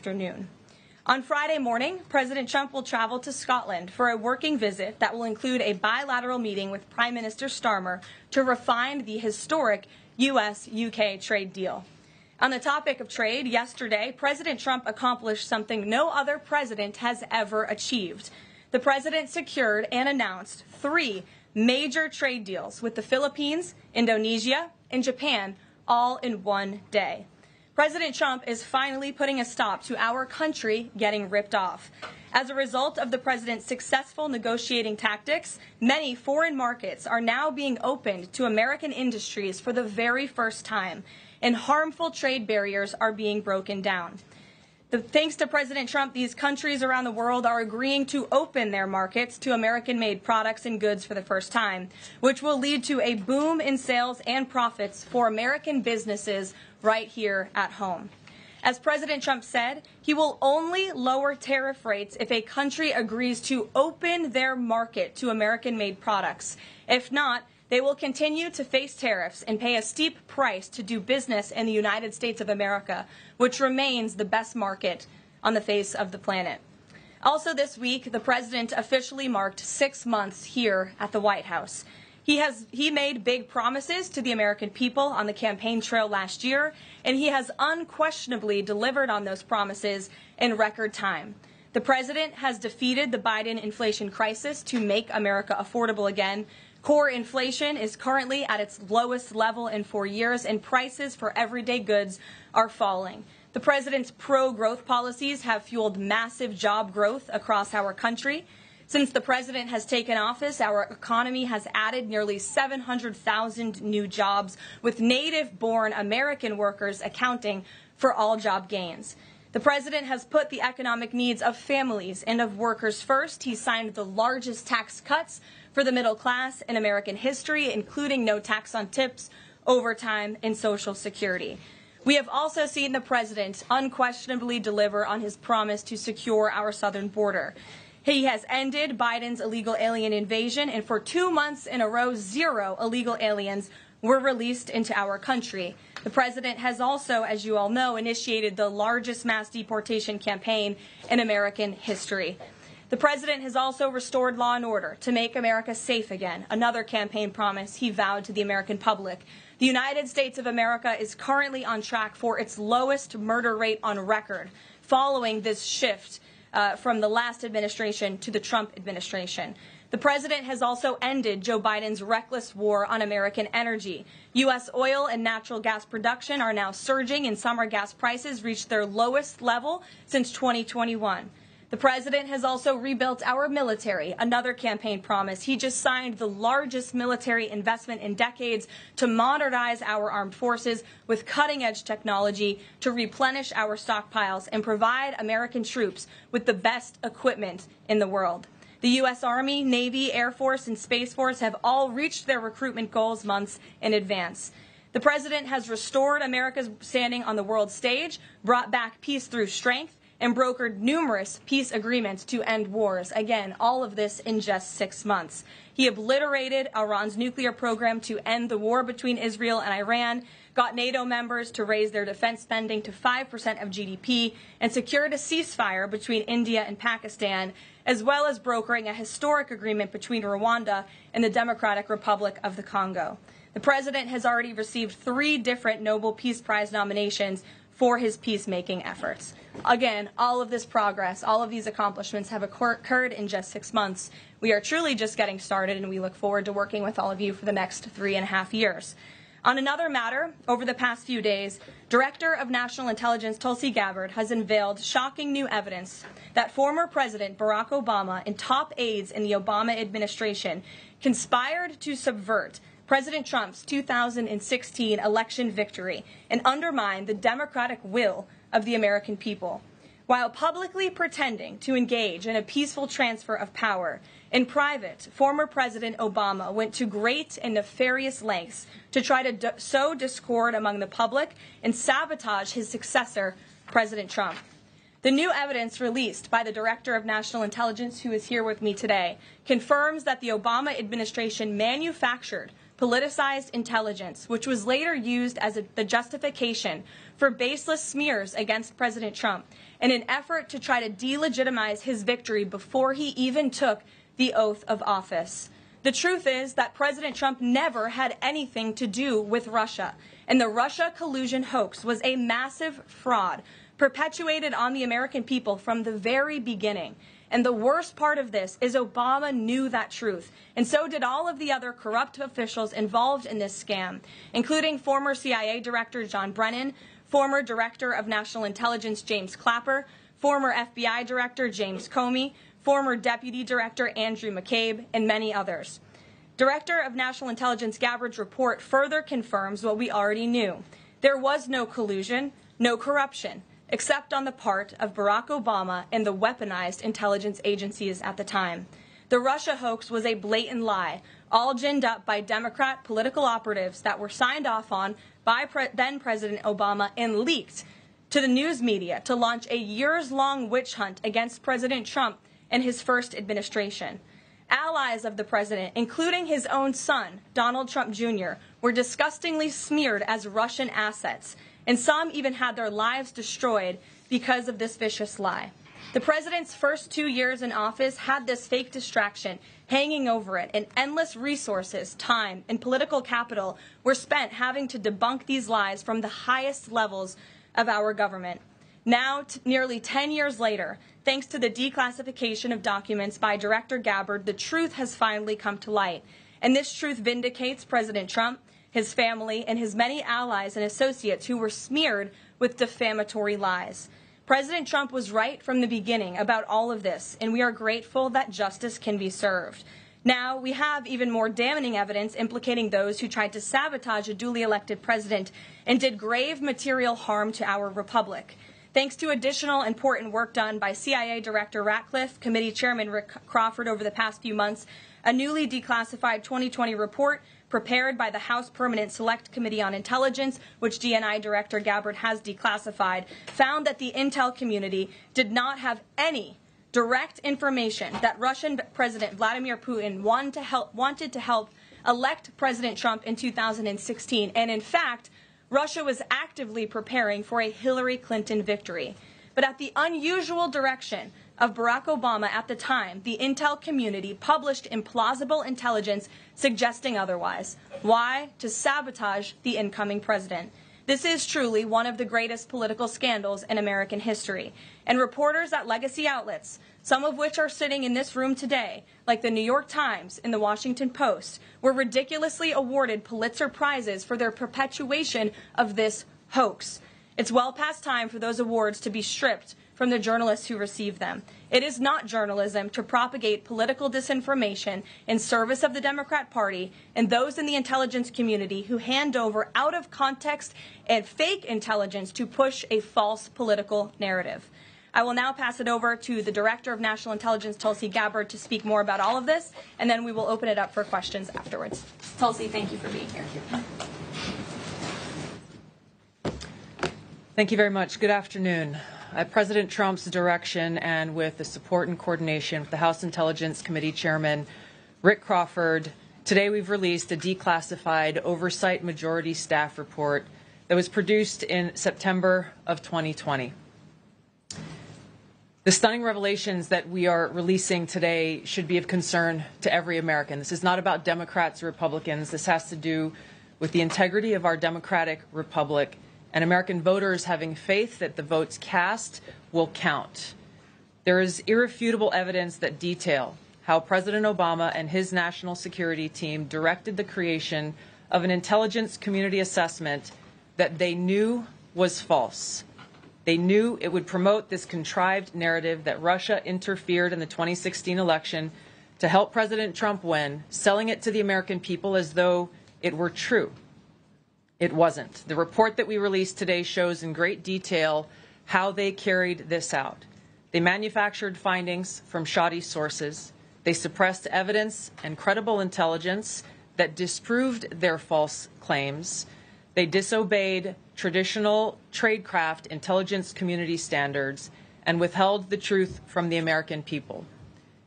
afternoon. On Friday morning, President Trump will travel to Scotland for a working visit that will include a bilateral meeting with Prime Minister Starmer to refine the historic U.S.-UK trade deal. On the topic of trade, yesterday, President Trump accomplished something no other president has ever achieved. The president secured and announced 3 major trade deals with the Philippines, Indonesia, and Japan, all in one day. President Trump is finally putting a stop to our country getting ripped off. As a result of the president's successful negotiating tactics, many foreign markets are now being opened to American industries for the very first time, and harmful trade barriers are being broken down. Thanks to President Trump, these countries around the world are agreeing to open their markets to American-made products and goods for the first time, which will lead to a boom in sales and profits for American businesses right here at home. As President Trump said, he will only lower tariff rates if a country agrees to open their market to American-made products. If not, they will continue to face tariffs and pay a steep price to do business in the United States of America, which remains the best market on the face of the planet. Also this week, the president officially marked 6 months here at the White House. He made big promises to the American people on the campaign trail last year, and he has unquestionably delivered on those promises in record time. The president has defeated the Biden inflation crisis to make America affordable again. Core inflation is currently at its lowest level in 4 years, and prices for everyday goods are falling. The president's pro-growth policies have fueled massive job growth across our country. Since the president has taken office, our economy has added nearly 700,000 new jobs, with native-born American workers accounting for all job gains. The president has put the economic needs of families and of workers first. He signed the largest tax cuts for the middle class in American history, including no tax on tips, overtime, and Social Security. We have also seen the president unquestionably deliver on his promise to secure our southern border. He has ended Biden's illegal alien invasion, and for 2 months in a row, 0 illegal aliens were released into our country. The president has also, as you all know, initiated the largest mass deportation campaign in American history. The president has also restored law and order to make America safe again, another campaign promise he vowed to the American public. The United States of America is currently on track for its lowest murder rate on record, following this shift from the last administration to the Trump administration. The president has also ended Joe Biden's reckless war on American energy. U.S. oil and natural gas production are now surging, and summer gas prices reached their lowest level since 2021. The president has also rebuilt our military, another campaign promise. He just signed the largest military investment in decades to modernize our armed forces with cutting-edge technology to replenish our stockpiles and provide American troops with the best equipment in the world. The U.S. Army, Navy, Air Force, and Space Force have all reached their recruitment goals months in advance. The president has restored America's standing on the world stage, brought back peace through strength, and brokered numerous peace agreements to end wars. Again, all of this in just 6 months. He obliterated Iran's nuclear program to end the war between Israel and Iran, got NATO members to raise their defense spending to 5% of GDP, and secured a ceasefire between India and Pakistan, as well as brokering a historic agreement between Rwanda and the Democratic Republic of the Congo. The president has already received 3 different Nobel Peace Prize nominations for his peacemaking efforts. Again, all of this progress, all of these accomplishments have occurred in just 6 months. We are truly just getting started, and we look forward to working with all of you for the next 3.5 years. On another matter, over the past few days, Director of National Intelligence Tulsi Gabbard has unveiled shocking new evidence that former President Barack Obama and top aides in the Obama administration conspired to subvert President Trump's 2016 election victory and undermine the democratic will of the American people. While publicly pretending to engage in a peaceful transfer of power, in private, former President Obama went to great and nefarious lengths to try to sow discord among the public and sabotage his successor, President Trump. The new evidence released by the Director of National Intelligence, who is here with me today, confirms that the Obama administration manufactured politicized intelligence, which was later used as the justification for baseless smears against President Trump in an effort to try to delegitimize his victory before he even took the oath of office. The truth is that President Trump never had anything to do with Russia, and the Russia collusion hoax was a massive fraud perpetuated on the American people from the very beginning. And the worst part of this is Obama knew that truth, and so did all of the other corrupt officials involved in this scam, including former CIA Director John Brennan, former Director of National Intelligence James Clapper, former FBI Director James Comey, former Deputy Director Andrew McCabe, and many others. Director of National Intelligence Gabbard's report further confirms what we already knew. There was no collusion, no corruption, except on the part of Barack Obama and the weaponized intelligence agencies at the time. The Russia hoax was a blatant lie, all ginned up by Democrat political operatives that were signed off on by then President Obama and leaked to the news media to launch a years-long witch hunt against President Trump and his first administration. Allies of the president, including his own son, Donald Trump Jr., were disgustingly smeared as Russian assets, and some even had their lives destroyed because of this vicious lie. The president's first 2 years in office had this fake distraction hanging over it, and endless resources, time, and political capital were spent having to debunk these lies from the highest levels of our government. Now, nearly 10 years later, thanks to the declassification of documents by Director Gabbard, the truth has finally come to light. And this truth vindicates President Trump, his family, and his many allies and associates who were smeared with defamatory lies. President Trump was right from the beginning about all of this, and we are grateful that justice can be served. Now, we have even more damning evidence implicating those who tried to sabotage a duly elected president and did grave material harm to our republic. Thanks to additional important work done by CIA Director Ratcliffe, Committee Chairman Rick Crawford over the past few months, a newly declassified 2020 report prepared by the House Permanent Select Committee on Intelligence, which DNI Director Gabbard has declassified, found that the intel community did not have any direct information that Russian President Vladimir Putin wanted to help elect President Trump in 2016, and in fact, Russia was actively preparing for a Hillary Clinton victory. But at the unusual direction of Barack Obama at the time, the intel community published implausible intelligence suggesting otherwise. Why? To sabotage the incoming president. This is truly one of the greatest political scandals in American history. And reporters at legacy outlets, some of which are sitting in this room today, like the New York Times and the Washington Post, were ridiculously awarded Pulitzer Prizes for their perpetuation of this hoax. It's well past time for those awards to be stripped from the journalists who receive them. It is not journalism to propagate political disinformation in service of the Democrat Party and those in the intelligence community who hand over out of context and fake intelligence to push a false political narrative. I will now pass it over to the Director of National Intelligence, Tulsi Gabbard, to speak more about all of this, and then we will open it up for questions afterwards. Tulsi, thank you for being here. Thank you very much. Good afternoon. At President Trump's direction and with the support and coordination with the House Intelligence Committee Chairman Rick Crawford, today we've released a declassified Oversight Majority Staff report that was produced in September of 2020. The stunning revelations that we are releasing today should be of concern to every American. This is not about Democrats or Republicans. This has to do with the integrity of our democratic republic and American voters having faith that the votes cast will count. There is irrefutable evidence that detail how President Obama and his national security team directed the creation of an intelligence community assessment that they knew was false. They knew it would promote this contrived narrative that Russia interfered in the 2016 election to help President Trump win, selling it to the American people as though it were true. It wasn't. The report that we released today shows in great detail how they carried this out. They manufactured findings from shoddy sources. They suppressed evidence and credible intelligence that disproved their false claims. They disobeyed traditional tradecraft intelligence community standards and withheld the truth from the American people.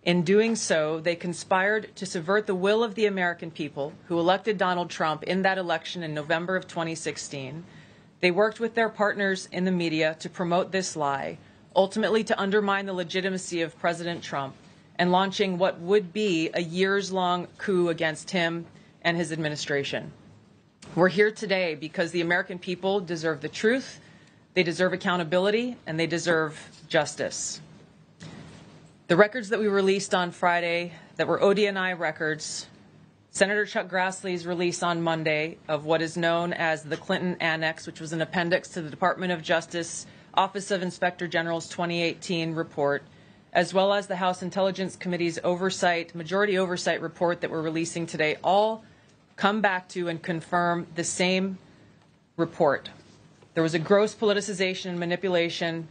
In doing so, they conspired to subvert the will of the American people who elected Donald Trump in that election in November of 2016. They worked with their partners in the media to promote this lie, ultimately to undermine the legitimacy of President Trump and launching what would be a years-long coup against him and his administration. We're here today because the American people deserve the truth, they deserve accountability, and they deserve justice. The records that we released on Friday that were ODNI records, Senator Chuck Grassley's release on Monday of what is known as the Clinton Annex, which was an appendix to the Department of Justice Office of Inspector General's 2018 report, as well as the House Intelligence Committee's majority oversight report that we're releasing today, all come back to and confirm the same report. There was a gross politicization and manipulation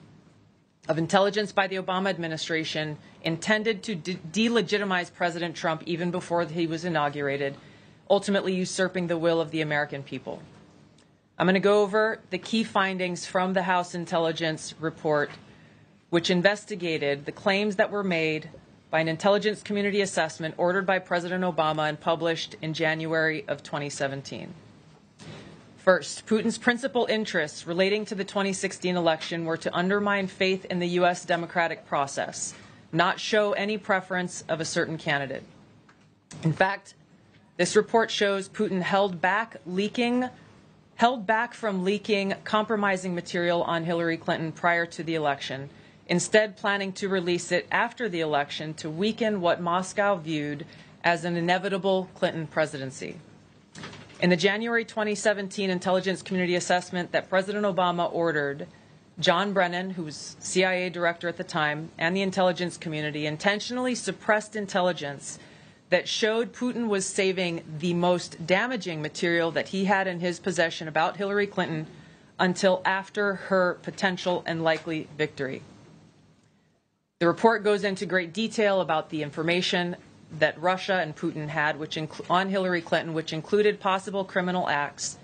of intelligence by the Obama administration intended to delegitimize President Trump even before he was inaugurated, ultimately usurping the will of the American people. I'm going to go over the key findings from the House Intelligence Report, which investigated the claims that were made by an intelligence community assessment ordered by President Obama and published in January of 2017. First, Putin's principal interests relating to the 2016 election were to undermine faith in the U.S. democratic process, not show any preference of a certain candidate. In fact, this report shows Putin held back from leaking compromising material on Hillary Clinton prior to the election, instead planning to release it after the election to weaken what Moscow viewed as an inevitable Clinton presidency. In the January 2017 intelligence community assessment that President Obama ordered, John Brennan, who was CIA director at the time, and the intelligence community intentionally suppressed intelligence that showed Putin was saving the most damaging material that he had in his possession about Hillary Clinton until after her potential and likely victory. The report goes into great detail about the information that Russia and Putin had on Hillary Clinton, which included possible criminal acts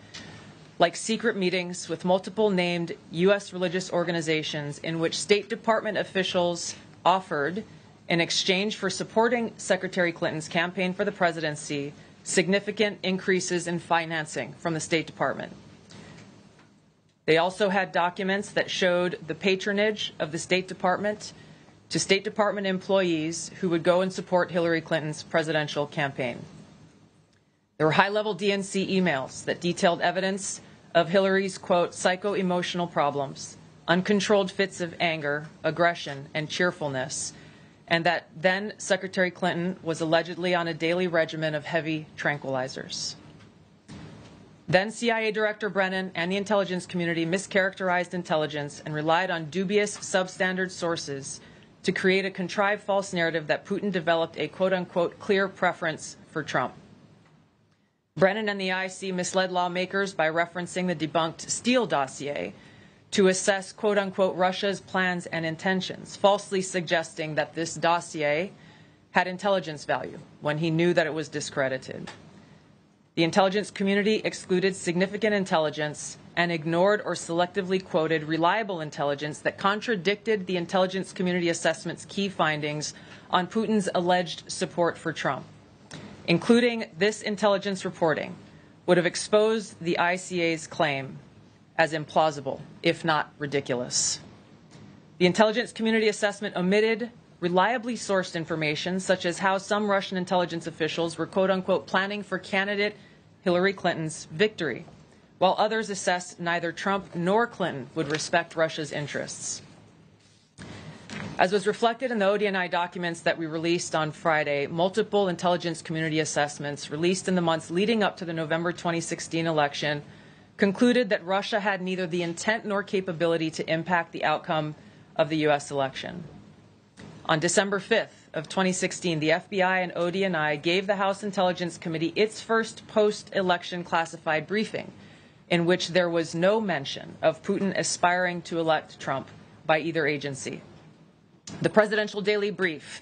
like secret meetings with multiple named U.S. religious organizations in which State Department officials offered, in exchange for supporting Secretary Clinton's campaign for the presidency, significant increases in financing from the State Department. They also had documents that showed the patronage of the State Department to State Department employees who would go and support Hillary Clinton's presidential campaign. There were high-level DNC emails that detailed evidence of Hillary's, quote, psycho-emotional problems, uncontrolled fits of anger, aggression, and cheerfulness, and that then Secretary Clinton was allegedly on a daily regimen of heavy tranquilizers. Then CIA Director Brennan and the intelligence community mischaracterized intelligence and relied on dubious substandard sources to create a contrived false narrative that Putin developed a quote-unquote clear preference for Trump. Brennan and the IC misled lawmakers by referencing the debunked Steele dossier to assess quote-unquote Russia's plans and intentions, falsely suggesting that this dossier had intelligence value when he knew that it was discredited. The intelligence community excluded significant intelligence and ignored or selectively quoted reliable intelligence that contradicted the intelligence community assessment's key findings on Putin's alleged support for Trump. Including this intelligence reporting would have exposed the ICA's claim as implausible, if not ridiculous. The intelligence community assessment omitted reliably sourced information, such as how some Russian intelligence officials were quote-unquote planning for candidate Hillary Clinton's victory, while others assessed neither Trump nor Clinton would respect Russia's interests. As was reflected in the ODNI documents that we released on Friday, multiple intelligence community assessments released in the months leading up to the November 2016 election concluded that Russia had neither the intent nor capability to impact the outcome of the U.S. election. On December 5th of 2016, the FBI and ODNI gave the House Intelligence Committee its first post-election classified briefing, in which there was no mention of Putin aspiring to elect Trump by either agency. The Presidential Daily Brief,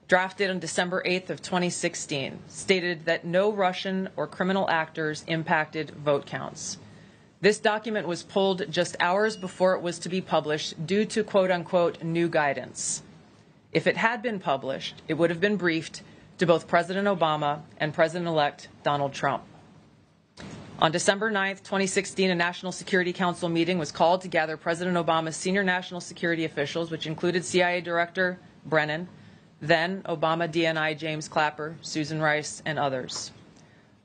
drafted on December 8th of 2016, stated that no Russian or criminal actors impacted vote counts. This document was pulled just hours before it was to be published due to quote-unquote new guidance. If it had been published, it would have been briefed to both President Obama and President-elect Donald Trump. On December 9th, 2016, a National Security Council meeting was called to gather President Obama's senior national security officials, which included CIA Director Brennan, then Obama DNI James Clapper, Susan Rice, and others.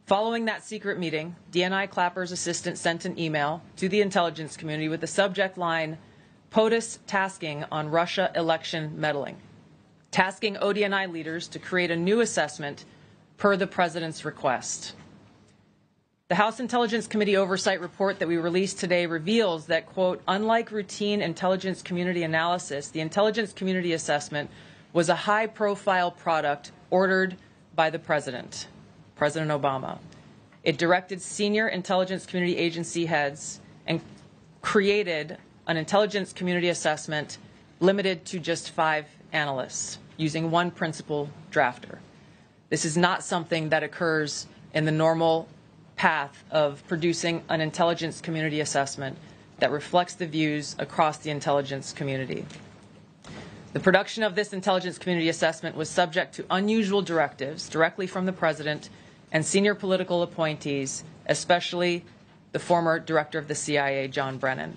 Following that secret meeting, DNI Clapper's assistant sent an email to the intelligence community with the subject line, POTUS tasking on Russia election meddling, tasking ODNI leaders to create a new assessment per the president's request. The House Intelligence Committee Oversight Report that we released today reveals that, quote, unlike routine intelligence community analysis, the intelligence community assessment was a high-profile product ordered by the President, President Obama. It directed senior intelligence community agency heads and created an intelligence community assessment limited to just 5 analysts using one principal drafter. This is not something that occurs in the normal path of producing an intelligence community assessment that reflects the views across the intelligence community. The production of this intelligence community assessment was subject to unusual directives directly from the President and senior political appointees, especially the former director of the CIA, John Brennan.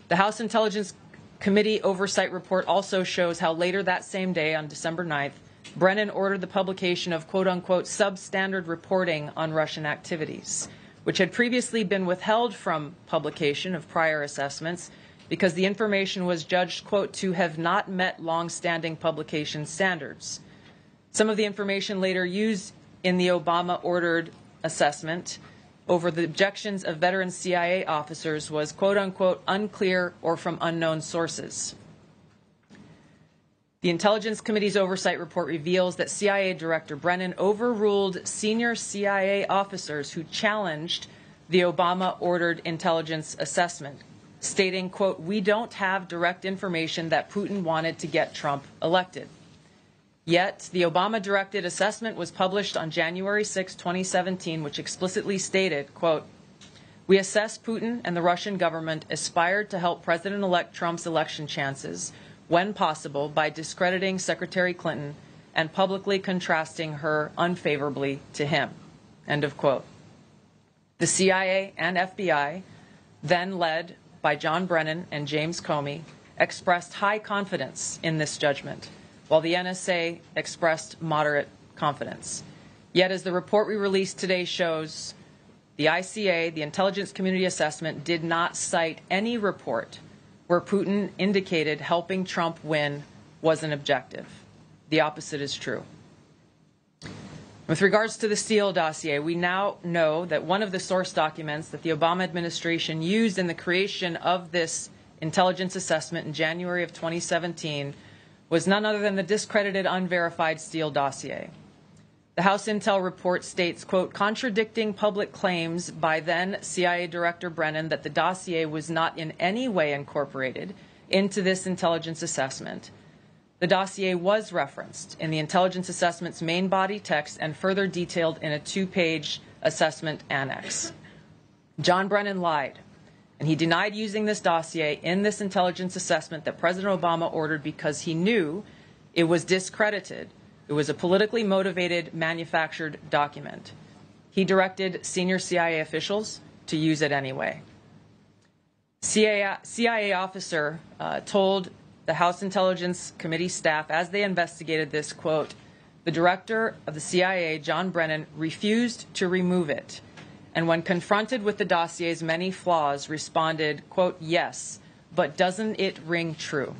The House Intelligence Committee Oversight Report also shows how later that same day, on December 9th, Brennan ordered the publication of quote-unquote substandard reporting on Russian activities, which had previously been withheld from publication of prior assessments because the information was judged, quote, to have not met long-standing publication standards. Some of the information later used in the Obama-ordered assessment over the objections of veteran CIA officers was, quote-unquote, unclear or from unknown sources. The Intelligence Committee's Oversight Report reveals that CIA Director Brennan overruled senior CIA officers who challenged the Obama-ordered intelligence assessment, stating, quote, we don't have direct information that Putin wanted to get Trump elected. Yet, the Obama-directed assessment was published on January 6, 2017, which explicitly stated, quote, we assess Putin and the Russian government aspired to help President-elect Trump's election chances when possible by discrediting Secretary Clinton and publicly contrasting her unfavorably to him, end of quote. The CIA and FBI, then led by John Brennan and James Comey, expressed high confidence in this judgment, while the NSA expressed moderate confidence. Yet, as the report we released today shows, the ICA, the Intelligence Community Assessment, did not cite any report where Putin indicated helping Trump win was an objective. The opposite is true. With regards to the Steele dossier, we now know that one of the source documents that the Obama administration used in the creation of this intelligence assessment in January of 2017 was none other than the discredited, unverified Steele dossier. The House Intel report states, quote, contradicting public claims by then CIA Director Brennan that the dossier was not in any way incorporated into this intelligence assessment. The dossier was referenced in the intelligence assessment's main body text and further detailed in a 2-page assessment annex. John Brennan lied, and he denied using this dossier in this intelligence assessment that President Obama ordered because he knew it was discredited. It was a politically motivated, manufactured document. He directed senior CIA officials to use it anyway. CIA officer told the House Intelligence Committee staff as they investigated this, quote, the director of the CIA, John Brennan, refused to remove it, and when confronted with the dossier's many flaws, responded, quote, yes, but doesn't it ring true?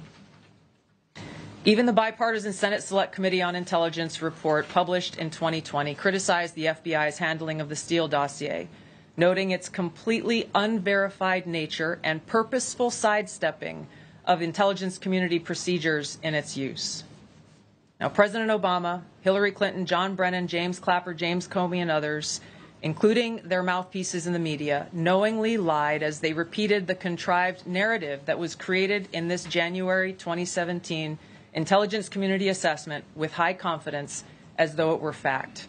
Even the bipartisan Senate Select Committee on Intelligence report published in 2020 criticized the FBI's handling of the Steele dossier, noting its completely unverified nature and purposeful sidestepping of intelligence community procedures in its use. Now, President Obama, Hillary Clinton, John Brennan, James Clapper, James Comey, and others, including their mouthpieces in the media, knowingly lied as they repeated the contrived narrative that was created in this January 2017 intelligence community assessment with high confidence as though it were fact.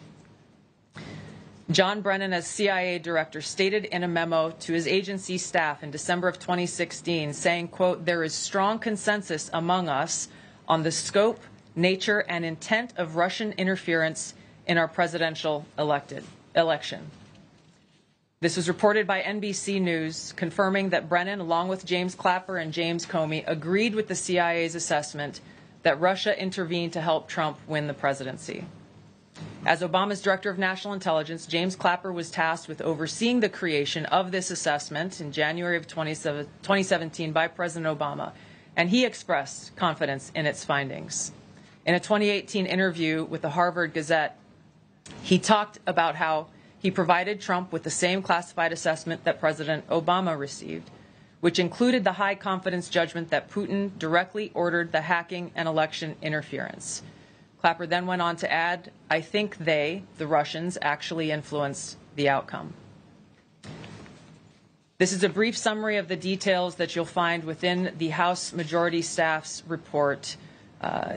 John Brennan, as CIA director, stated in a memo to his agency staff in December of 2016, saying, quote, there is strong consensus among us on the scope nature, and intent of Russian interference in our presidential election. This was reported by NBC News, confirming that Brennan, along with James Clapper and James Comey, agreed with the CIA's assessment that Russia intervened to help Trump win the presidency. As Obama's Director of National Intelligence, James Clapper was tasked with overseeing the creation of this assessment in January of 2017 by President Obama, and he expressed confidence in its findings. In a 2018 interview with the Harvard Gazette, he talked about how he provided Trump with the same classified assessment that President Obama received, which included the high confidence judgment that Putin directly ordered the hacking and election interference. Clapper then went on to add, "I think they, the Russians, actually influenced the outcome." This is a brief summary of the details that you'll find within the House Majority Staff's report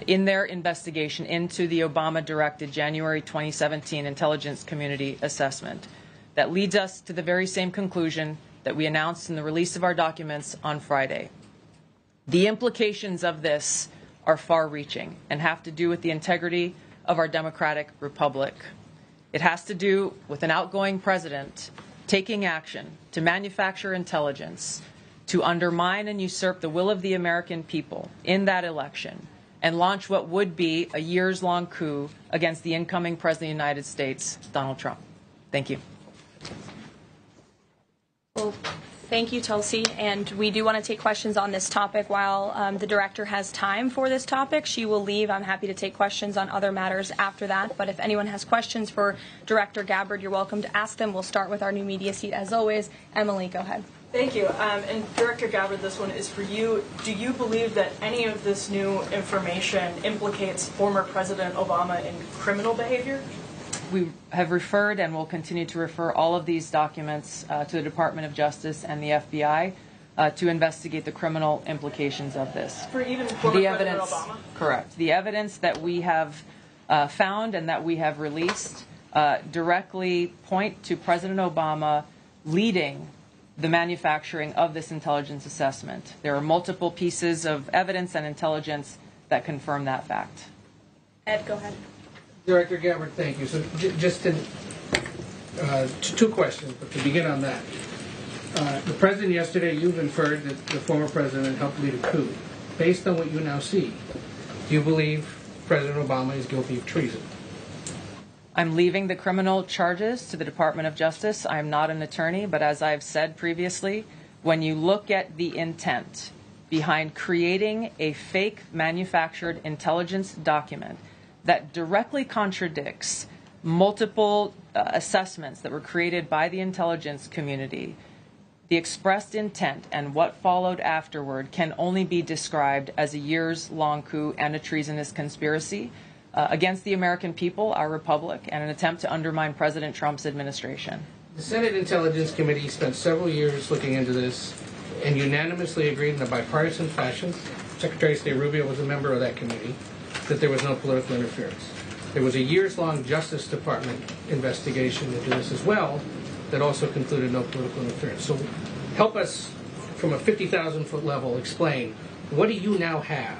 in their investigation into the Obama-directed January 2017 intelligence community assessment that leads us to the very same conclusion that we announced in the release of our documents on Friday. The implications of this are far-reaching and have to do with the integrity of our democratic republic. It has to do with an outgoing president taking action to manufacture intelligence to undermine and usurp the will of the American people in that election and launch what would be a years-long coup against the incoming President of the United States, Donald Trump. Thank you. Well, thank you, Tulsi. And we do want to take questions on this topic while the director has time for this topic. She will leave. I'm happy to take questions on other matters after that. But if anyone has questions for Director Gabbard, you're welcome to ask them. We'll start with our new media seat, as always. Emily, go ahead. Thank you. And Director Gabbard, this one is for you. Do you believe that any of this new information implicates former President Obama in criminal behavior? We have referred and will continue to refer all of these documents to the Department of Justice and the FBI to investigate the criminal implications of this. For even former President Obama? Correct. The evidence that we have found and that we have released directly point to President Obama leading the manufacturing of this intelligence assessment. There are multiple pieces of evidence and intelligence that confirm that fact. Ed, go ahead. Director Gabbard, thank you. So just two questions, but to begin on that. The President yesterday, you've inferred that the former President helped lead a coup. Based on what you now see, do you believe President Obama is guilty of treason? I'm leaving the criminal charges to the Department of Justice. I'm not an attorney, but as I've said previously, when you look at the intent behind creating a fake manufactured intelligence document that directly contradicts multiple assessments that were created by the intelligence community, the expressed intent and what followed afterward can only be described as a years-long coup and a treasonous conspiracy against the American people, our republic, and an attempt to undermine President Trump's administration. The Senate Intelligence Committee spent several years looking into this and unanimously agreed in a bipartisan fashion, Secretary of State Rubio was a member of that committee, that there was no political interference. There was a years-long Justice Department investigation into this as well that also concluded no political interference. So help us, from a 50,000-foot level, explain, what do you now have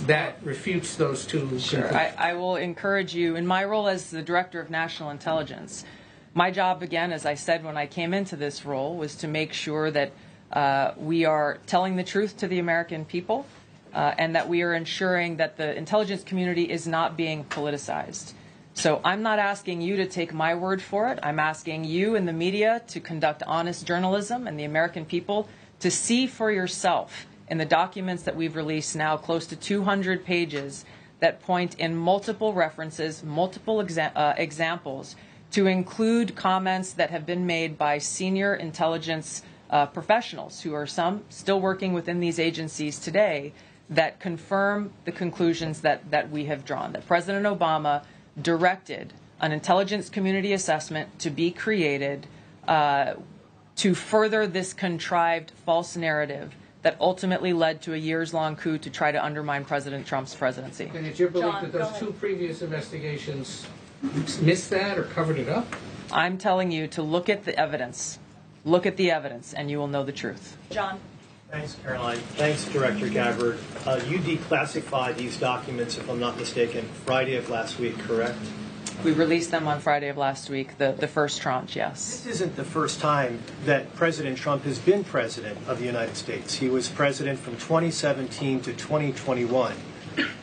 that refutes those two? Sure. I will encourage you, in my role as the Director of National Intelligence, my job, again, as I said when I came into this role, was to make sure that we are telling the truth to the American people and that we are ensuring that the intelligence community is not being politicized. So I'm not asking you to take my word for it. I'm asking you in the media to conduct honest journalism and the American people to see for yourself in the documents that we've released now, close to 200 pages, that point in multiple references, multiple examples, to include comments that have been made by senior intelligence professionals, who are some still working within these agencies today, that confirm the conclusions that we have drawn, that President Obama directed an intelligence community assessment to be created to further this contrived false narrative that ultimately led to a years-long coup to try to undermine President Trump's presidency. And it's your belief that those two previous investigations missed that or covered it up? I'm telling you to look at the evidence. Look at the evidence, and you will know the truth. John. Thanks, Karoline. Thanks, Director Gabbard. You declassified these documents, if I'm not mistaken, Friday of last week, correct? We released them on Friday of last week, the first tranche, yes. This isn't the first time that President Trump has been president of the United States. He was president from 2017 to 2021.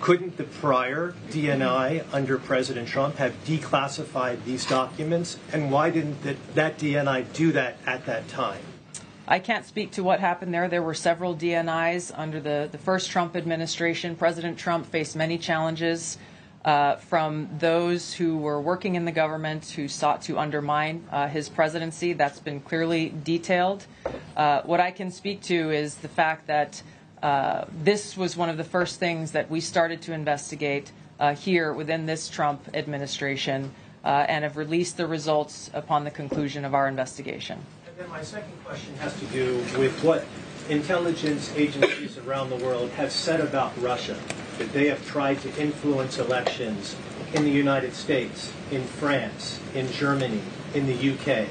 Couldn't the prior DNI under President Trump have declassified these documents? And why didn't that DNI do that at that time? I can't speak to what happened there. There were several DNIs under the first Trump administration. President Trump faced many challenges from those who were working in the government who sought to undermine his presidency. That's been clearly detailed. What I can speak to is the fact that this was one of the first things that we started to investigate here within this Trump administration and have released the results upon the conclusion of our investigation. And then my second question has to do with what intelligence agencies around the world have said about Russia, that they have tried to influence elections in the United States, in France, in Germany, in the UK.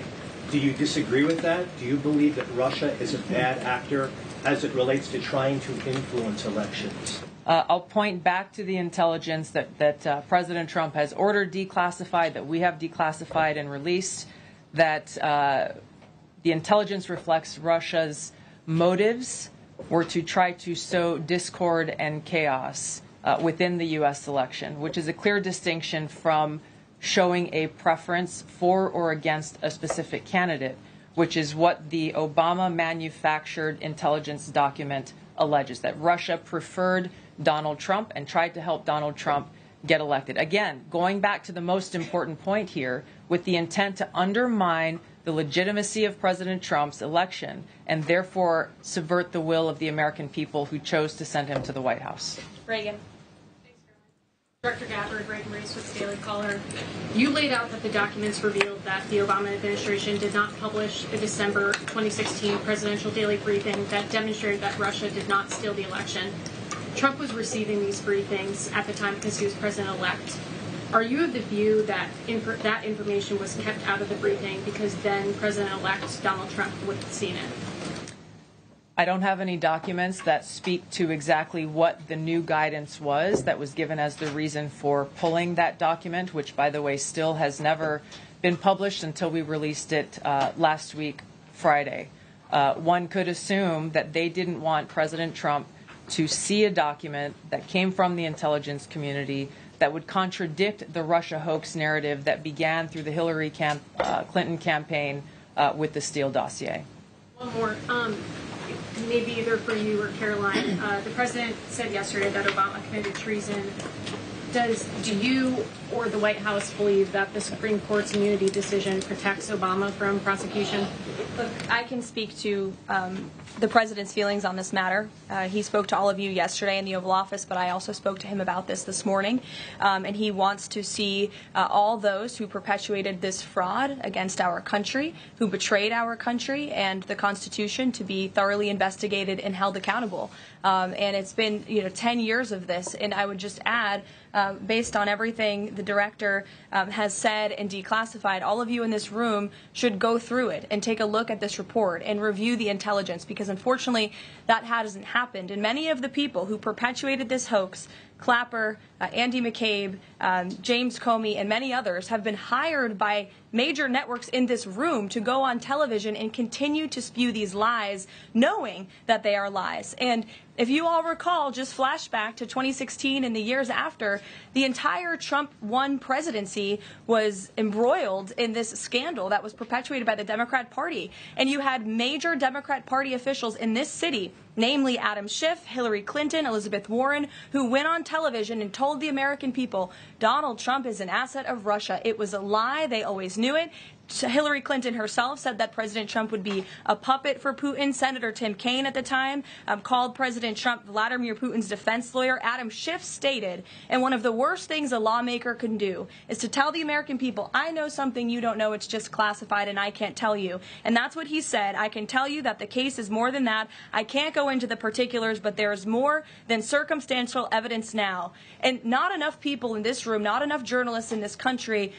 Do you disagree with that? Do you believe that Russia is a bad actor as it relates to trying to influence elections? I'll point back to the intelligence that President Trump has ordered declassified, that we have declassified and released, that the intelligence reflects Russia's motives were to try to sow discord and chaos within the U.S. election, which is a clear distinction from showing a preference for or against a specific candidate, which is what the Obama manufactured intelligence document alleges, that Russia preferred Donald Trump and tried to help Donald Trump get elected. Again, going back to the most important point here, with the intent to undermine the legitimacy of President Trump's election and therefore subvert the will of the American people who chose to send him to the White House. Reagan. Director Gabbard, Reagan Reese with Daily Caller. You laid out that the documents revealed that the Obama administration did not publish a December 2016 presidential daily briefing that demonstrated that Russia did not steal the election. Trump was receiving these briefings at the time because he was president-elect. Are you of the view that that information was kept out of the briefing because then President-elect Donald Trump would have seen it? I don't have any documents that speak to exactly what the new guidance was that was given as the reason for pulling that document, which, by the way, still has never been published until we released it last week, Friday. One could assume that they didn't want President Trump to see a document that came from the intelligence community that would contradict the Russia hoax narrative that began through the Hillary Clinton campaign with the Steele dossier. One more. Maybe either for you or Karoline. The president said yesterday that Obama committed treason. Do you or the White House believe that the Supreme Court's immunity decision protects Obama from prosecution? Look, I can speak to the president's feelings on this matter. He spoke to all of you yesterday in the Oval Office, but I also spoke to him about this morning. And he wants to see all those who perpetuated this fraud against our country, who betrayed our country and the Constitution, to be thoroughly investigated and held accountable. And it's been 10 years of this. And I would just add, based on everything the director has said and declassified, all of you in this room should go through it and take a look at this report and review the intelligence, because unfortunately that hasn't happened. And many of the people who perpetuated this hoax, Clapper, Andy McCabe, James Comey, and many others, have been hired by major networks in this room to go on television and continue to spew these lies, knowing that they are lies. And if you all recall, just flashback to 2016 and the years after, the entire Trump 1 presidency was embroiled in this scandal that was perpetuated by the Democrat Party. And you had major Democrat Party officials in this city, namely Adam Schiff, Hillary Clinton, Elizabeth Warren, who went on television and told the American people Donald Trump is an asset of Russia. It was a lie. They always knew it. Hillary Clinton herself said that President Trump would be a puppet for Putin. Senator Tim Kaine at the time called President Trump Vladimir Putin's defense lawyer. Adam Schiff stated, and one of the worst things a lawmaker can do is to tell the American people, I know something you don't know, it's just classified and I can't tell you. And that's what he said. I can tell you that the case is more than that. I can't go into the particulars, but there is more than circumstantial evidence now. And not enough people in this room, not enough journalists in this country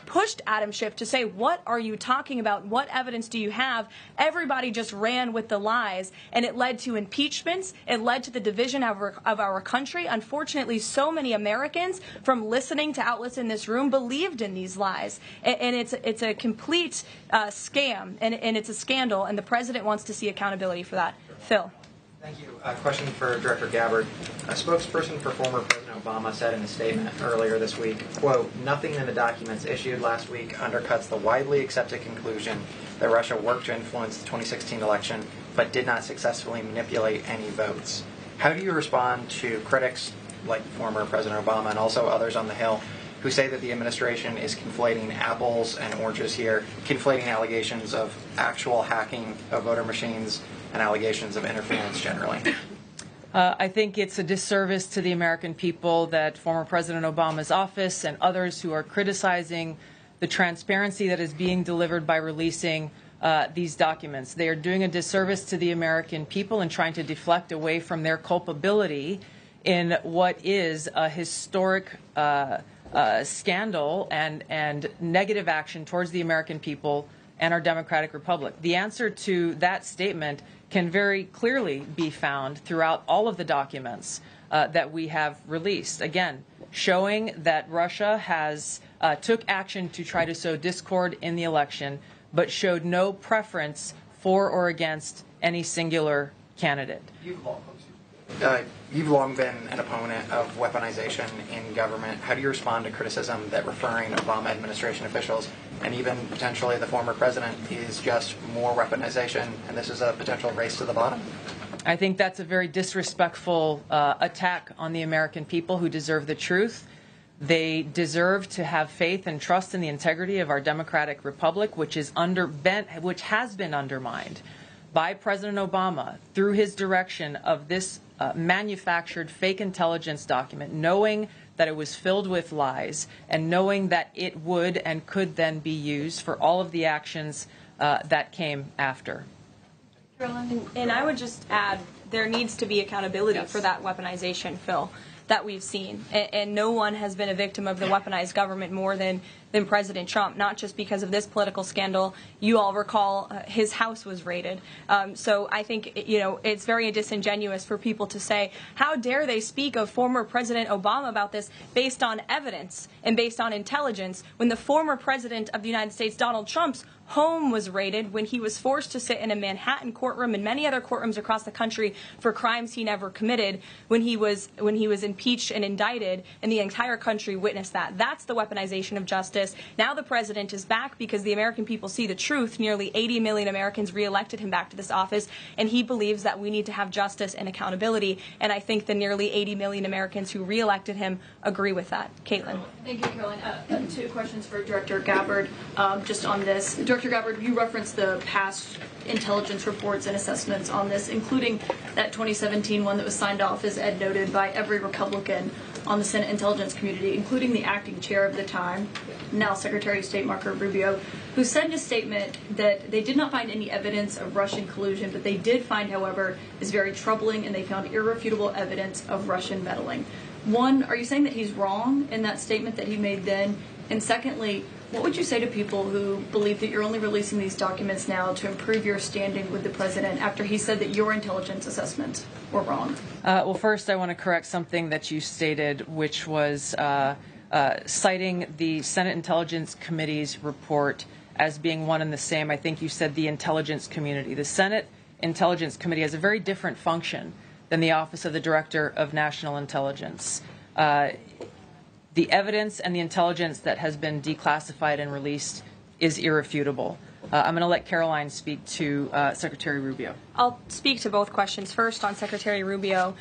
pushed Adam Schiff to say, what are you talking about? What evidence do you have? Everybody just ran with the lies, and it led to impeachments. It led to the division of our country. Unfortunately, so many Americans, from listening to outlets in this room, believed in these lies. And it's a complete scam, and it's a scandal, and the president wants to see accountability for that. Phil. Thank you. A question for Director Gabbard. A spokesperson for former President Obama said in a statement earlier this week, quote, "Nothing in the documents issued last week undercuts the widely accepted conclusion that Russia worked to influence the 2016 election but did not successfully manipulate any votes." How do you respond to critics like former President Obama and also others on the Hill who say that the administration is conflating apples and oranges here, conflating allegations of actual hacking of voter machines and allegations of interference generally? I think it's a disservice to the American people that former President Obama's office and others who are criticizing the transparency that is being delivered by releasing these documents. They are doing a disservice to the American people and trying to deflect away from their culpability in what is a historic scandal and negative action towards the American people and our democratic republic. The answer to that statement can very clearly be found throughout all of the documents that we have released. Again, showing that Russia has took action to try to sow discord in the election, but showed no preference for or against any singular candidate. You've long been an opponent of weaponization in government. How do you respond to criticism that referring Obama administration officials and even potentially the former president is just more weaponization and this is a potential race to the bottom? I think that's a very disrespectful attack on the American people who deserve the truth. They deserve to have faith and trust in the integrity of our democratic republic, which has been undermined by President Obama through his direction of this manufactured fake intelligence document, knowing that it was filled with lies and knowing that it would and could then be used for all of the actions that came after. And I would just add, there needs to be accountability for that weaponization, Phil, that we've seen. And no one has been a victim of the weaponized government more than President Trump, not just because of this political scandal. You all recall his house was raided. So I think, it's very disingenuous for people to say, how dare they speak of former President Obama about this based on evidence and based on intelligence, when the former President of the United States, Donald Trump's home was raided, when he was forced to sit in a Manhattan courtroom and many other courtrooms across the country for crimes he never committed, when he was impeached and indicted, and the entire country witnessed that. That's the weaponization of justice. Now the president is back because the American people see the truth. Nearly 80 million Americans reelected him back to this office, and he believes that we need to have justice and accountability. And I think the nearly 80 million Americans who reelected him agree with that. Caitlin. Thank you, Karoline. Two questions for Director Gabbard just on this. Director Gabbard, you referenced the past intelligence reports and assessments on this, including that 2017 one that was signed off, as Ed noted, by every Republican on the Senate Intelligence Community, including the acting chair of the time, now Secretary of State Marco Rubio, who said in a statement that they did not find any evidence of Russian collusion, but they did find, however, is very troubling, and they found irrefutable evidence of Russian meddling. One, are you saying that he's wrong in that statement that he made then? And secondly, what would you say to people who believe that you're only releasing these documents now to improve your standing with the president after he said that your intelligence assessments were wrong? Well, first, I want to correct something that you stated, which was citing the Senate Intelligence Committee's report as being one and the same. I think you said the intelligence community. The Senate Intelligence Committee has a very different function than the Office of the Director of National Intelligence. The evidence and the intelligence that has been declassified and released is irrefutable. I'm going to let Karoline speak to Secretary Rubio. I'll speak to both questions. First, on Secretary Rubio,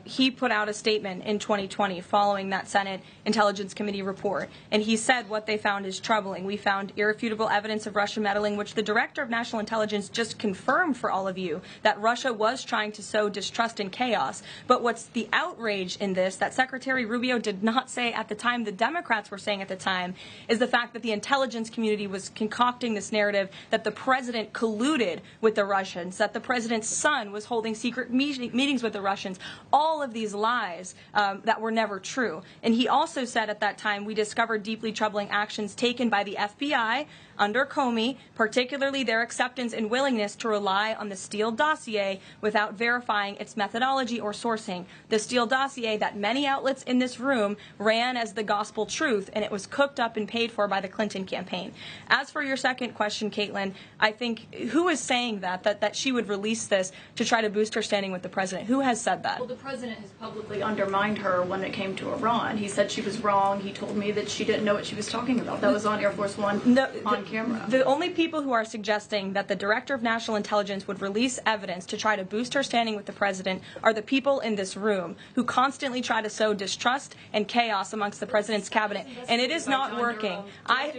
he put out a statement in 2020 following that Senate Intelligence Committee report, and he said what they found is troubling. We found irrefutable evidence of Russian meddling, which the Director of National Intelligence just confirmed for all of you, that Russia was trying to sow distrust and chaos. But what's the outrage in this that Secretary Rubio did not say at the time, the Democrats were saying at the time, is the fact that the intelligence community was concocting this narrative that the president colluded with the Russians, that the president's son was holding secret meetings with the Russians, all of these lies that were never true. And he also said at that time, we discovered deeply troubling actions taken by the FBI under Comey, particularly their acceptance and willingness to rely on the Steele dossier without verifying its methodology or sourcing. The Steele dossier that many outlets in this room ran as the gospel truth, and it was cooked up and paid for by the Clinton campaign. As for your second question, Caitlin, I think who is saying that she would release this to try to boost her standing with the president? Who has said that? Well, the president has publicly undermined her when it came to Iran. He said she was wrong. He told me that she didn't know what she was talking about. That was on Air Force One on camera. The only people who are suggesting that the Director of National Intelligence would release evidence to try to boost her standing with the president are the people in this room who constantly try to sow distrust and chaos amongst the president's cabinet, and it is not working. I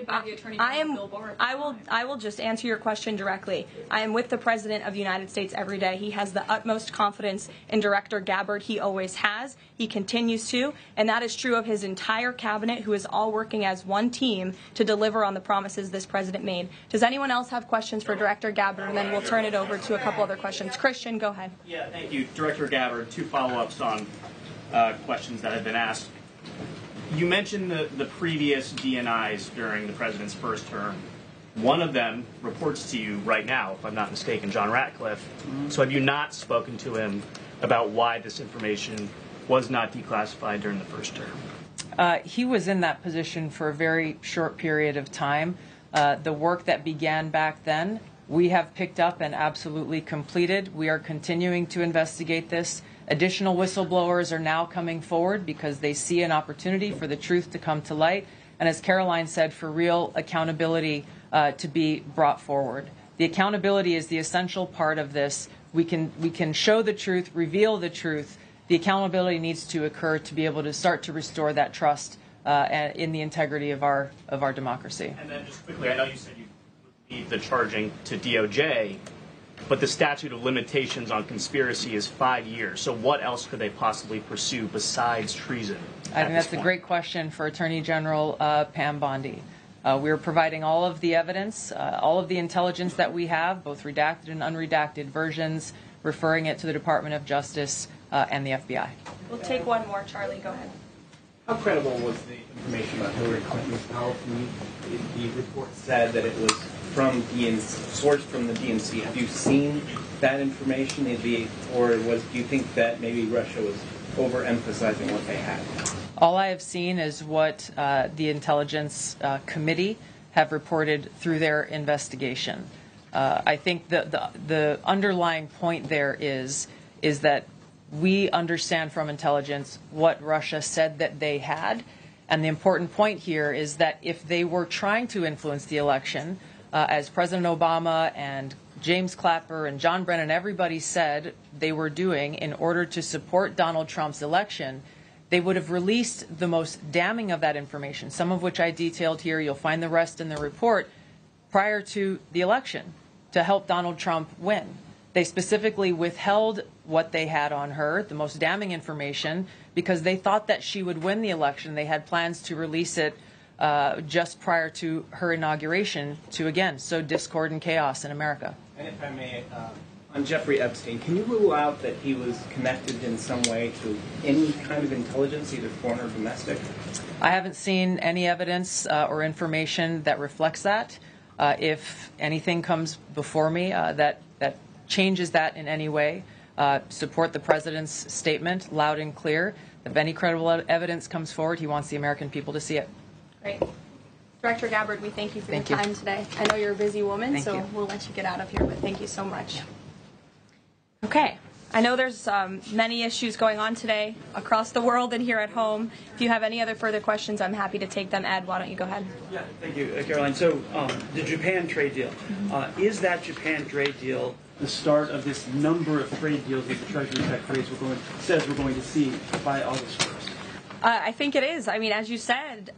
will just answer your question directly. I am with the President of the United States every day. He has the utmost confidence in Director Gabbard. He always has. He continues to, and that is true of his entire cabinet, who is all working as one team to deliver on the promises this president made. Does anyone else have questions for Director Gabbard? And then we'll turn it over to a couple other questions. Christian, go ahead. Yeah, thank you. Director Gabbard, two follow-ups on questions that have been asked. You mentioned the previous DNIs during the president's first term. One of them reports to you right now, if I'm not mistaken, John Ratcliffe. So have you not spoken to him about why this information was not declassified during the first term? He was in that position for a very short period of time. The work that began back then, we have picked up and absolutely completed. We are continuing to investigate this. Additional whistleblowers are now coming forward because they see an opportunity for the truth to come to light. And as Karoline said, for real accountability to be brought forward. The accountability is the essential part of this. We can show the truth, reveal the truth. The accountability needs to occur to be able to start to restore that trust in the integrity of our democracy. And then just quickly, I know you said you would leave the charging to DOJ, but the statute of limitations on conspiracy is 5 years. So what else could they possibly pursue besides treason? I think that's a great question for Attorney General Pam Bondi. We are providing all of the evidence, all of the intelligence that we have, both redacted and unredacted versions, referring it to the Department of Justice and the FBI. We'll take one more. Charlie, go ahead. How credible was the information about Hillary Clinton's power? The report said that it was from sourced from the DNC. Have you seen that information? Or do you think that maybe Russia was overemphasizing what they had? All I have seen is what the Intelligence Committee have reported through their investigation. I think the underlying point there is that we understand from intelligence what Russia said that they had. And the important point here is that if they were trying to influence the election, as President Obama and James Clapper and John Brennan, everybody said they were doing in order to support Donald Trump's election, they would have released the most damning of that information, some of which I detailed here. You'll find the rest in the report, prior to the election to help Donald Trump win. They specifically withheld what they had on her, the most damning information, because they thought that she would win the election. They had plans to release it just prior to her inauguration to, again, sow discord and chaos in America. And if I may, on Jeffrey Epstein, can you rule out that he was connected in some way to any kind of intelligence, either foreign or domestic? I haven't seen any evidence or information that reflects that. If anything comes before me that changes that in any way, support the president's statement loud and clear. If any credible evidence comes forward, he wants the American people to see it. Great. Director Gabbard, we thank you for your time today. I know you're a busy woman, so we'll let you get out of here, but thank you so much. Okay. I know there's many issues going on today across the world and here at home. If you have any other further questions, I'm happy to take them. Ed, why don't you go ahead? Yeah, thank you, Karoline. So the Japan trade deal, is that Japan trade deal the start of this number of trade deals that the Treasury Secretary says we're going to see by August 1st? I think it is. I mean, as you said,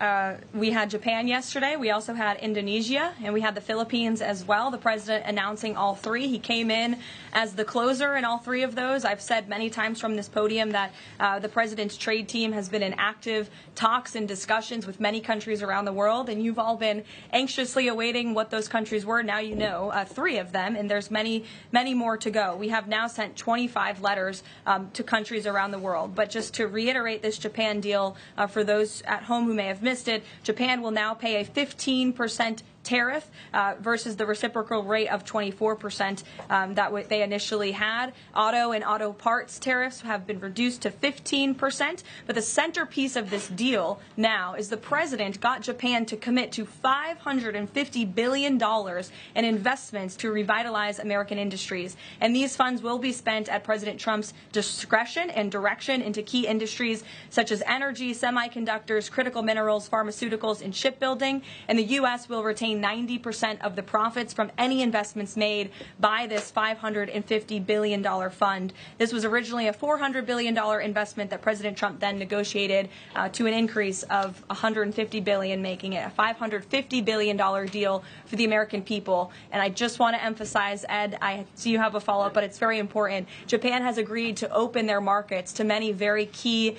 we had Japan yesterday. We also had Indonesia, and we had the Philippines as well. The president announcing all three. He came in as the closer in all three of those. I've said many times from this podium that the president's trade team has been in active talks and discussions with many countries around the world, and you've all been anxiously awaiting what those countries were. Now you know three of them, and there's many, many more to go. We have now sent 25 letters to countries around the world. But just to reiterate this Japan deal, for those at home who may have missed it, Japan will now pay a 15% tariff versus the reciprocal rate of 24% that they initially had. Auto and auto parts tariffs have been reduced to 15%. But the centerpiece of this deal now is the president got Japan to commit to $550 billion in investments to revitalize American industries. And these funds will be spent at President Trump's discretion and direction into key industries such as energy, semiconductors, critical minerals, pharmaceuticals, and shipbuilding. And the U.S. will retain 90% of the profits from any investments made by this $550 billion fund. This was originally a $400 billion investment that President Trump then negotiated to an increase of $150 billion, making it a $550 billion deal for the American people. And I just want to emphasize, Ed, I see you have a follow-up, but it's very important. Japan has agreed to open their markets to many very key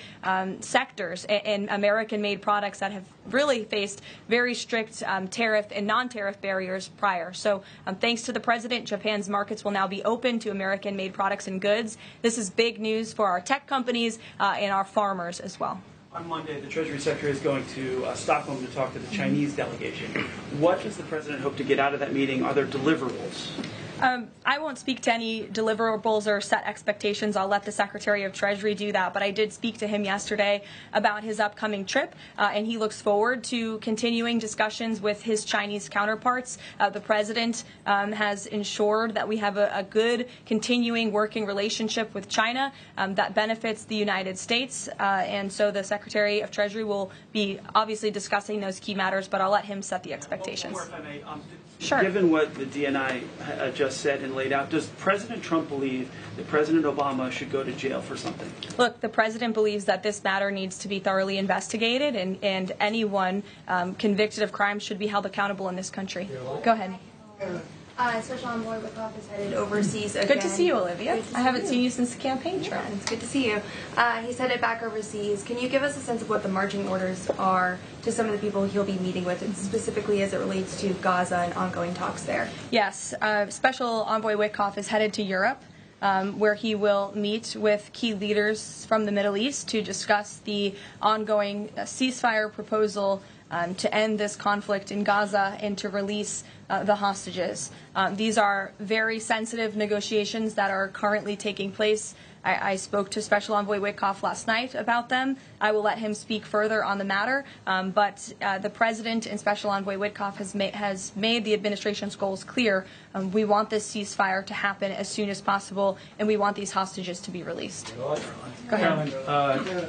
sectors in American-made products that have really faced very strict tariff and non-tariff barriers prior. So thanks to the president, Japan's markets will now be open to American-made products and goods. This is big news for our tech companies and our farmers as well. On Monday, the Treasury Secretary is going to Stockholm to talk to the Chinese delegation. What does the president hope to get out of that meeting? Are there deliverables? I won't speak to any deliverables or set expectations. I'll let the Secretary of Treasury do that. But I did speak to him yesterday about his upcoming trip, and he looks forward to continuing discussions with his Chinese counterparts. The President has ensured that we have a good continuing working relationship with China that benefits the United States. And so the Secretary of Treasury will be obviously discussing those key matters, but I'll let him set the expectations. One more, if I may. Sure. Given what the DNI just said and laid out, does President Trump believe that President Obama should go to jail for something? Look, the president believes that this matter needs to be thoroughly investigated, and anyone convicted of crimes should be held accountable in this country. Go ahead. Special Envoy Wickoff is headed overseas again. Good to see you, Olivia. I haven't seen you since the campaign trail. Yeah, it's good to see you. He's headed back overseas. Can you give us a sense of what the marching orders are to some of the people he'll be meeting with, and specifically as it relates to Gaza and ongoing talks there? Yes. Special Envoy Wickoff is headed to Europe, where he will meet with key leaders from the Middle East to discuss the ongoing ceasefire proposal to end this conflict in Gaza and to release the hostages. These are very sensitive negotiations that are currently taking place. I spoke to Special Envoy Wickoff last night about them. I will let him speak further on the matter. But the President and Special Envoy Wickoff has made the administration's goals clear. We want this ceasefire to happen as soon as possible, and we want these hostages to be released. Go ahead. Karoline,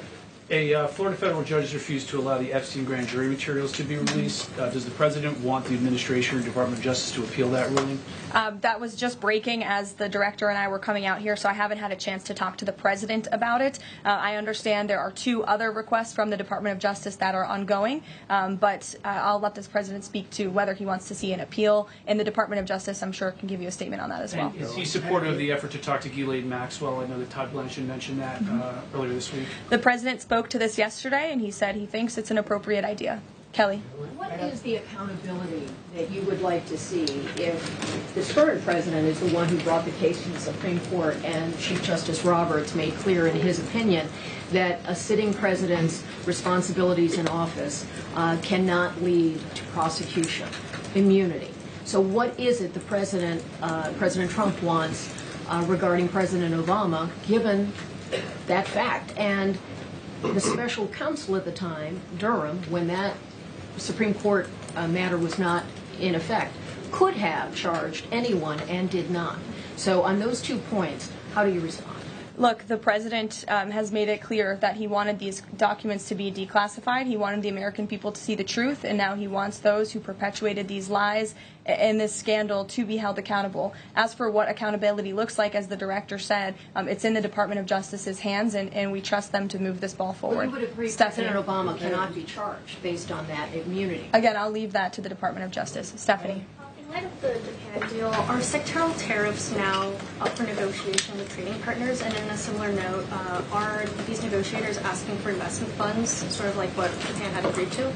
a Florida federal judge has refused to allow the Epstein grand jury materials to be released. Does the president want the administration or Department of Justice to appeal that ruling? That was just breaking as the director and I were coming out here, so I haven't had a chance to talk to the president about it. I understand there are 2 other requests from the Department of Justice that are ongoing, but I'll let this president speak to whether he wants to see an appeal. And the Department of Justice, I'm sure, can give you a statement on that as well. Is he supportive of the effort to talk to Ghislaine Maxwell? I know that Todd Blanchard mentioned that earlier this week. The president spoke to this yesterday, and he said he thinks it's an appropriate idea. Kelly. What is the accountability that you would like to see if the current president is the one who brought the case to the Supreme Court and Chief Justice Roberts made clear in his opinion that a sitting president's responsibilities in office cannot lead to prosecution, immunity? So what is it the President Trump wants regarding President Obama, given that fact? And the special counsel at the time, Durham, when that Supreme Court matter was not in effect, could have charged anyone and did not. So on those 2 points, how do you respond? Look, the president has made it clear that he wanted these documents to be declassified. He wanted the American people to see the truth, and now he wants those who perpetuated these lies and this scandal to be held accountable. As for what accountability looks like, as the director said, it's in the Department of Justice's hands, and we trust them to move this ball forward. Well, you would agree President Obama cannot be charged based on that immunity. Again, I'll leave that to the Department of Justice. Stephanie. In light of the Japan deal, are sectoral tariffs now up for negotiation with trading partners? And in a similar note, are these negotiators asking for investment funds, sort of like what Japan had agreed to?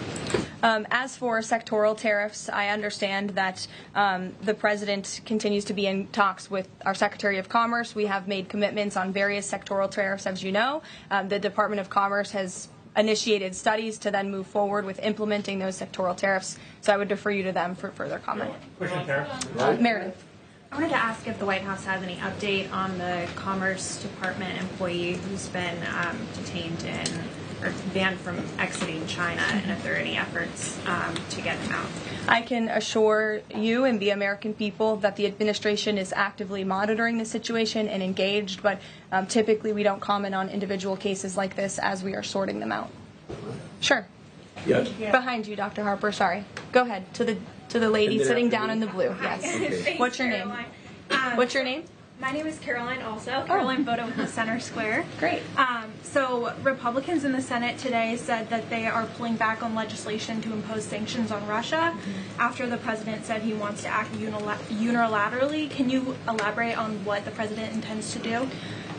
As for sectoral tariffs, I understand that the president continues to be in talks with our Secretary of Commerce. We have made commitments on various sectoral tariffs, as you know. The Department of Commerce has initiated studies to then move forward with implementing those sectoral tariffs. So I would defer you to them for further comment. Meredith. I wanted to ask if the White House has any update on the Commerce Department employee who's been detained or banned from exiting China, and if there are any efforts to get him out. I can assure you and the American people that the administration is actively monitoring the situation and engaged, but typically we don't comment on individual cases like this as we are sorting them out. Sure. Yes. Behind you, Dr. Harper. Sorry. Go ahead. To the lady sitting down in the blue. Yes. Okay. What's your name? What's your name? My name is Karoline also. Karoline Boda with the Center Square. Great. So Republicans in the Senate today said that they are pulling back on legislation to impose sanctions on Russia after the president said he wants to act unilaterally. Can you elaborate on what the president intends to do?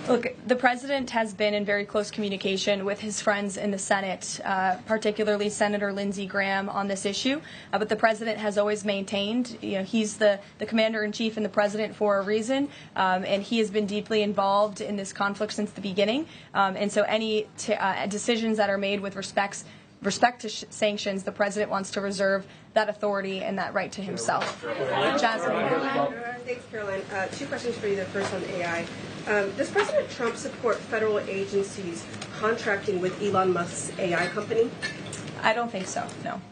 Look, the president has been in very close communication with his friends in the Senate, particularly Senator Lindsey Graham, on this issue. But the president has always maintained, he's the commander-in-chief and the president for a reason, and he has been deeply involved in this conflict since the beginning. And so any decisions that are made with respect to sanctions, the president wants to reserve that authority and that right to himself. Jasmine. Thanks, Caroline. Two questions for you. The first on AI. Does President Trump support federal agencies contracting with Elon Musk's AI company? I don't think so, no.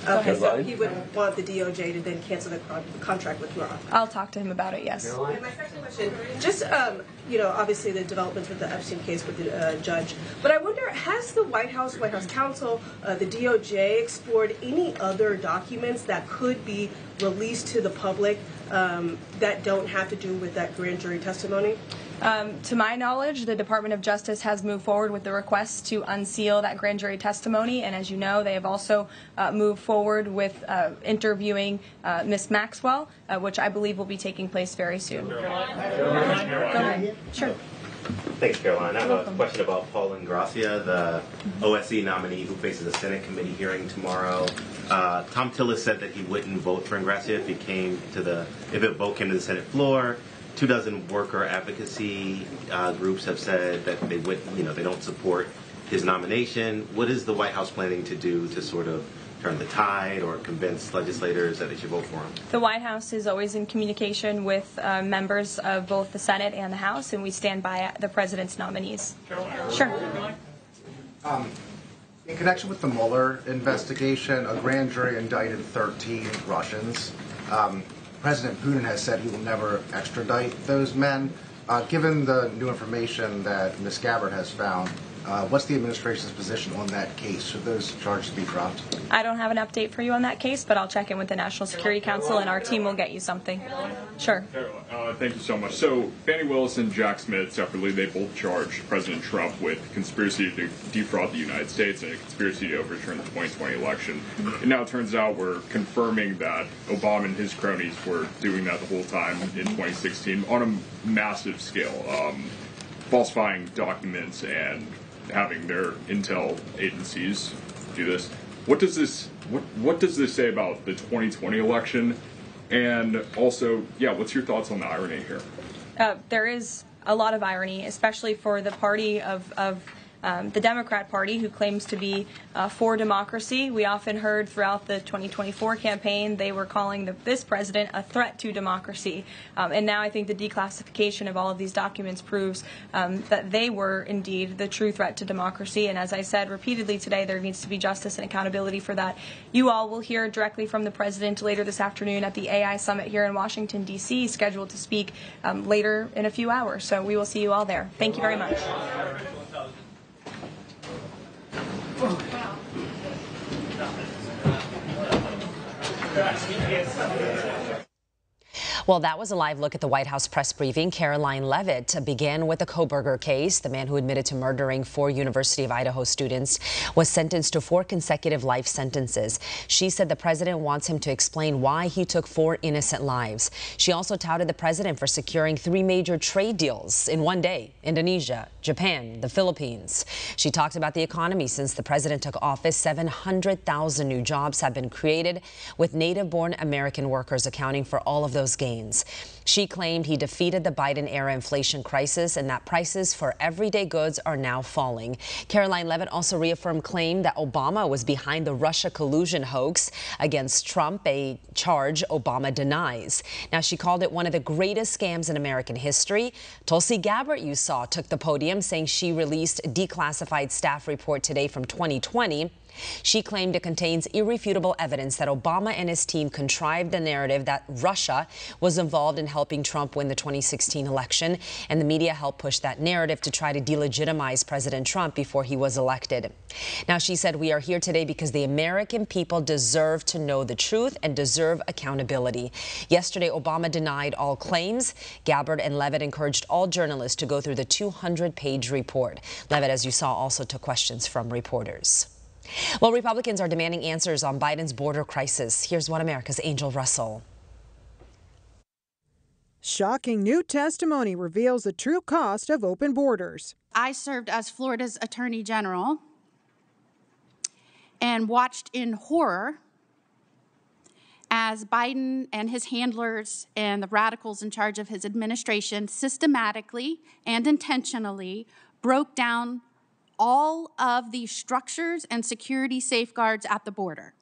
Okay, so he would want the DOJ to then cancel the contract with Roth. I'll talk to him about it, yes. And my second question, just, obviously the developments with the Epstein case with the judge, but I wonder, has the White House counsel, the DOJ explored any other documents that could be released to the public that don't have to do with that grand jury testimony? To my knowledge, the Department of Justice has moved forward with the request to unseal that grand jury testimony, and as you know, they have also moved forward with interviewing Ms. Maxwell, which I believe will be taking place very soon. Go ahead. Sure. Thanks, Caroline. I have a question about Paul Ingracia, the OSC nominee who faces a Senate committee hearing tomorrow. Tom Tillis said that he wouldn't vote for Ingracia if a vote came to the Senate floor. 24 worker advocacy groups have said that they don't support his nomination. What is the White House planning to do to sort of turn the tide or convince legislators that they should vote for him? The White House is always in communication with members of both the Senate and the House, and we stand by the president's nominees. Sure. In connection with the Mueller investigation, a grand jury indicted 13 Russians. President Putin has said he will never extradite those men. Given the new information that Ms. Gabbard has found, what's the administration's position on that case? Should those charges be dropped? I don't have an update for you on that case, but I'll check in with the National Security Council, and our team will get you something. Sure. Thank you so much. So Fannie Willis and Jack Smith, separately, they both charged President Trump with conspiracy to defraud the United States and a conspiracy to overturn the 2020 election. And now it turns out we're confirming that Obama and his cronies were doing that the whole time in 2016 on a massive scale, falsifying documents and having their intel agencies do this. What does this say about the 2020 election? And also, what's your thoughts on the irony here? There is a lot of irony, especially for the party of the Democrat Party, who claims to be for democracy. We often heard throughout the 2024 campaign they were calling this president a threat to democracy. And now I think the declassification of all of these documents proves that they were indeed the true threat to democracy. And as I said repeatedly today, there needs to be justice and accountability for that. You all will hear directly from the president later this afternoon at the AI Summit here in Washington, D.C., scheduled to speak later in a few hours. So we will see you all there. Thank you very much. Well, that was a live look at the White House press briefing. Karoline Leavitt began with the Koberger case. The man who admitted to murdering 4 University of Idaho students was sentenced to 4 consecutive life sentences. She said the president wants him to explain why he took 4 innocent lives. She also touted the president for securing 3 major trade deals in one day: Indonesia, Japan, the Philippines. She talked about the economy. Since the president took office, 700,000 new jobs have been created, with native-born American workers accounting for all of those gains. She claimed he defeated the Biden-era inflation crisis and that prices for everyday goods are now falling. Karoline Leavitt also reaffirmed claim that Obama was behind the Russia collusion hoax against Trump, a charge Obama denies. Now, she called it one of the greatest scams in American history. Tulsi Gabbard, you saw, took the podium, saying she released a declassified staff report today from 2020. She claimed it contains irrefutable evidence that Obama and his team contrived the narrative that Russia was involved in helping Trump win the 2016 election, and the media helped push that narrative to try to delegitimize President Trump before he was elected. Now, she said, we are here today because the American people deserve to know the truth and deserve accountability. Yesterday, Obama denied all claims. Gabbard and Leavitt encouraged all journalists to go through the 200-page report. Leavitt, as you saw, also took questions from reporters. Well, Republicans are demanding answers on Biden's border crisis. Here's One America's Angel Russell. Shocking new testimony reveals the true cost of open borders. I served as Florida's Attorney General and watched in horror as Biden and his handlers and the radicals in charge of his administration systematically and intentionally broke down all of the structures and security safeguards at the border.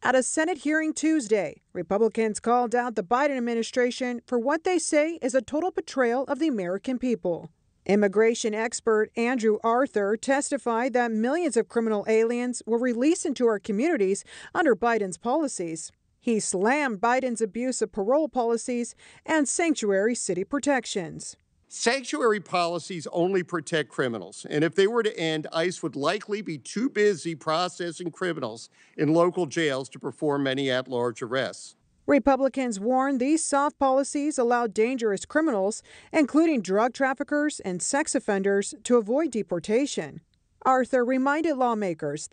At a Senate hearing Tuesday, Republicans called out the Biden administration for what they say is a total betrayal of the American people. Immigration expert Andrew Arthur testified that millions of criminal aliens were released into our communities under Biden's policies. He slammed Biden's abuse of parole policies and sanctuary city protections. Sanctuary policies only protect criminals, and if they were to end, ICE would likely be too busy processing criminals in local jails to perform many at-large arrests. Republicans warn these soft policies allow dangerous criminals, including drug traffickers and sex offenders, to avoid deportation. Arthur reminded lawmakers